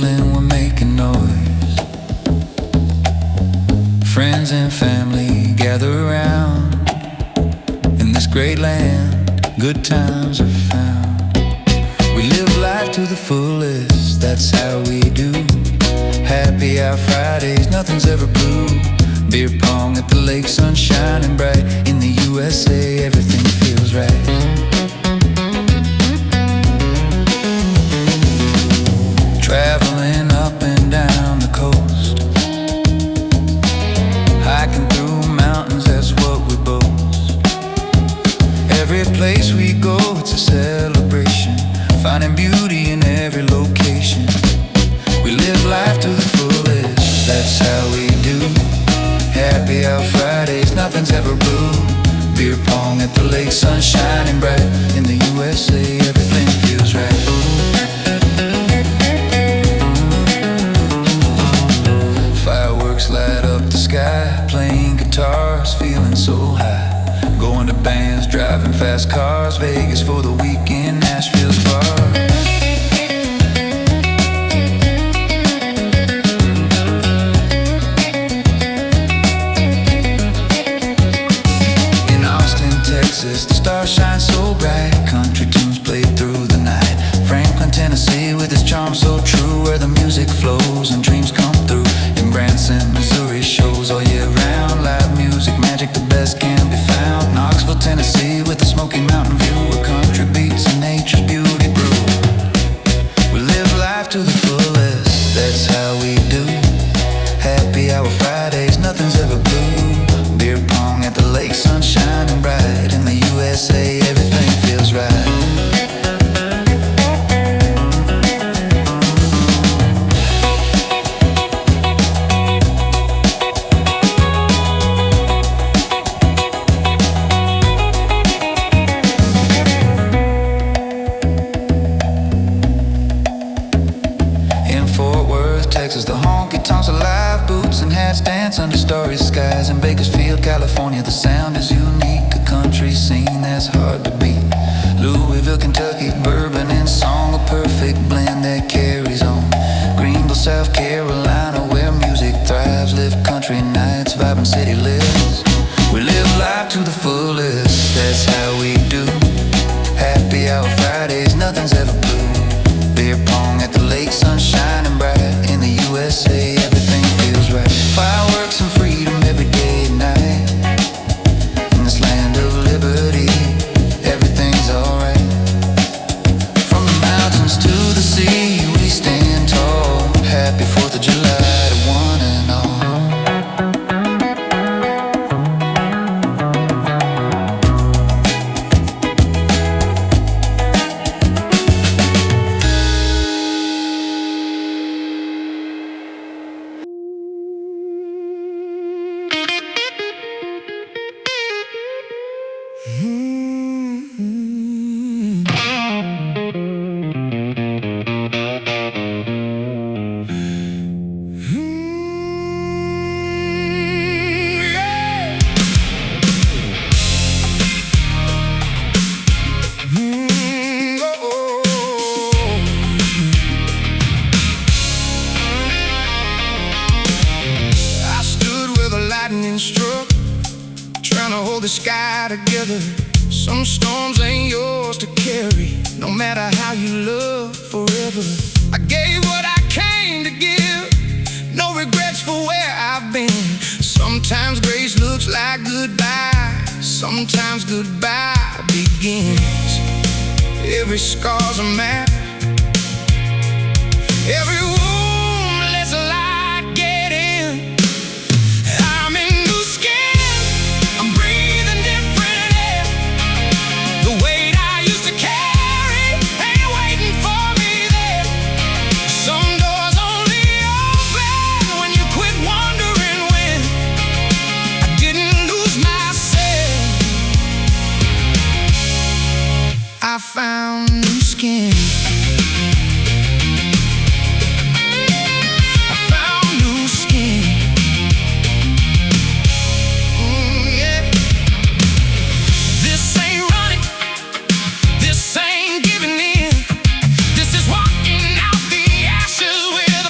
whistling, we're making noise. Friends and family gather around. In this great land, good times are found. We live life to the fullest, that's how we do. Happy hour Fridays, nothing's ever blue. Beer pong at the lake, sun shining bright. In the USA, everything feels right. Traveling up and down the coast, hiking through mountains, that's what we boast. Every place we go, it's a celebration, finding beauty in every location. We live life to the fullest, that's how we do. Happy hour Fridays, nothing's ever blue. Beer pong at the lake, sun shining bright. In the USA, everything feels right. Fireworks light up the sky, playing guitars, feeling so high. Going to bands, driving fast cars, Vegas for the weekend, Nashville's bar. Texas, the stars shine so bright. Country tunes played through the night. Franklin, Tennessee, with its charm so true, where the music flows and dreams come through. In Branson, Missouri, shows all year round. Live music, magic, the best can be found. Knoxville, Tennessee, with the Smoky Mountain view, where country beats and nature's beauty brew. We live life to the fullest, that's how we do. Happy hour Fridays, nothing's ever blue. Beer pong at the lake, sun shining bright. In the USA, everything feels right. In Fort Worth, Texas, the honky tonks are live. Boots and hats dance under starry skies. In Bakersfield, California, the sound is unique. A country scene that's hard to beat. Louisville, Kentucky, bourbon and song, a perfect blend that carries on. Greenville, South Carolina, where music thrives. Live country nights, vibrant city lives. We live life to the fullest, that's how we do. Happy hour Fridays, nothing's ever blue. Beer pong at the lake, sun shining bright. In the USA, everything feels right. Fireworks and freedom every day and night. In this land of liberty, everything's alright. From the mountains to the sea, we stand tall. Happy 4th of July to one and all. The sky together. Some storms ain't yours to carry, no matter how you love forever. I gave what I came to give, no regrets for where I've been. Sometimes grace looks like goodbye, sometimes goodbye begins. Every scar's a map, every wound lets light get in. I'm in new skin, I'm breathing different air. The weight I used to carry ain't waiting for me there. Some doors only open when you quit wondering when. I didn't lose myself, I found new skin. With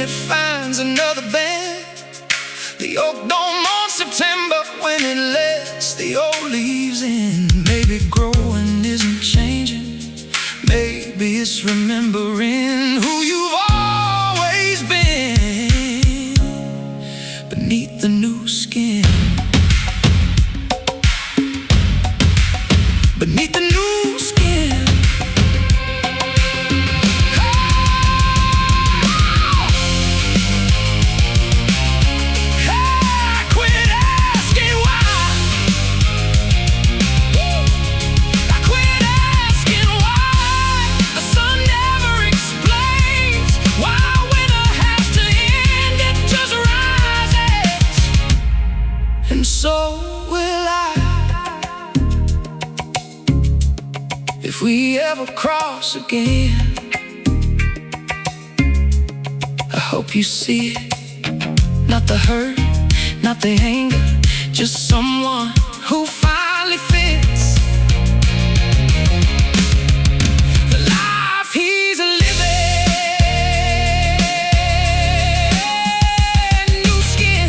it finds another bend. The oak don't mourn September when it lets the old leaves in. Maybe growing isn't changing, maybe it's remembering who you've always been beneath the new skin. Beneath the new skin. So will I. If we ever cross again, I hope you see it. Not the hurt, not the anger, just someone who finally fits the life he's living. New skin.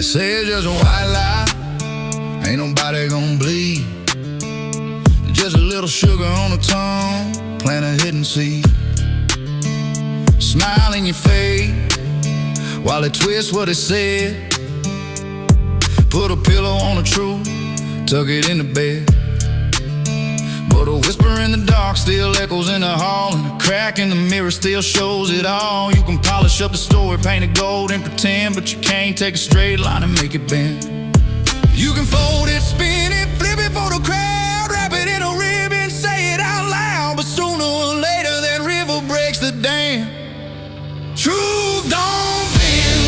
say it's just a white lie, ain't nobody gon' bleed. Just a little sugar on the tongue, plant a hidden seed. Smile in your face while it twists what it said. Put a pillow on the truth, tuck it in the bed. But a whisper in the dark still echoes in the hall, and a crack in the mirror still shows it all. You can polish up the story, paint it gold and pretend, but you can't take a straight line and make it bend. You can fold it, spin it, flip it for the crowd, wrap it in a ribbon, say it out loud, but sooner or later that river breaks the dam. Truth don't bend,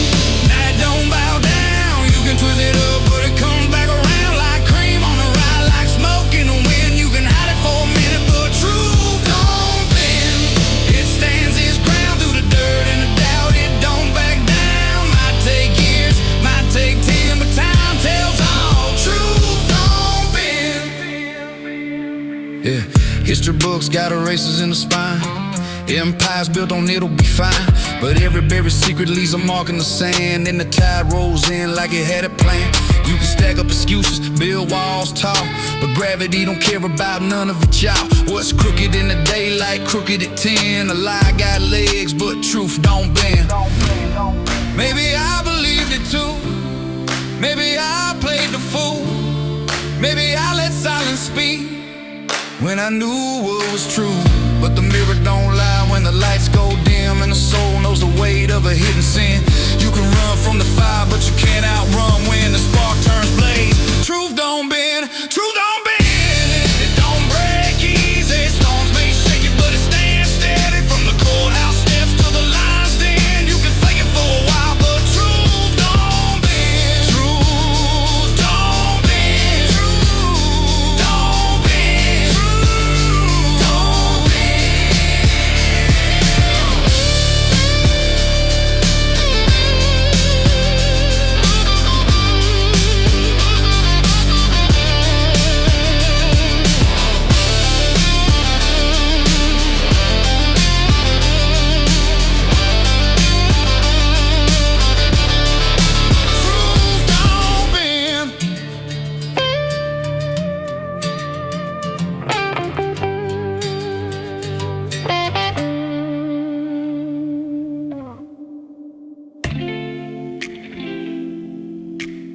night don't bow down. You can twist it up, but it comes back around like cream on a ride, like smoke in the wind. You can hide it for a minute, but truth don't bend. It stands its ground through the dirt and the doubt. It don't back down. Might take years, might take 10, but time tells all. Truth don't bend. Yeah, history books got erasers in the spine. Empires built on it'll be fine, but every buried secret leaves a mark in the sand. And the tide rolls in like it had a plan. You can stack up excuses, build walls tall, but gravity don't care about none of it, y'all. What's crooked in the daylight, crooked at 10. A lie got legs, but truth don't bend. Maybe I believed it too, maybe I played the fool, maybe I let silence speak when I knew what was true. But the mirror don't lie when the lights go dim, and the soul knows the weight of a hidden sin. You can run from the fire, but you can't outrun when the spark turns blaze. Truth don't bend, truth don't bend. It don't break easy, storms may shake it, but it stands steady. From the courthouse steps to the lion's den, you can fake it for a while, but truth don't bend. Truth don't bend. Truth don't bend. Truth don't bend.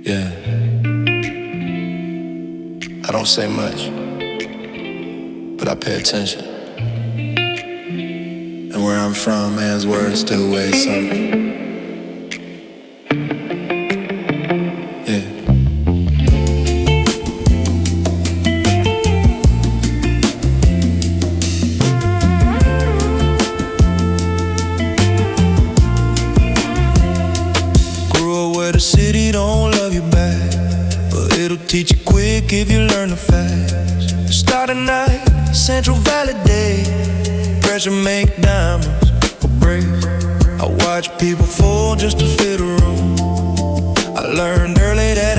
Yeah. I don't say much, but I pay attention. And where I'm from, man's words still weigh something. Yeah. Grew up where the city don't love you back, but it'll teach you quick if you learn the facts. Start a night, Central Valley Day, pressure make diamonds or break. I watch people fall just to fill the room. I learned early that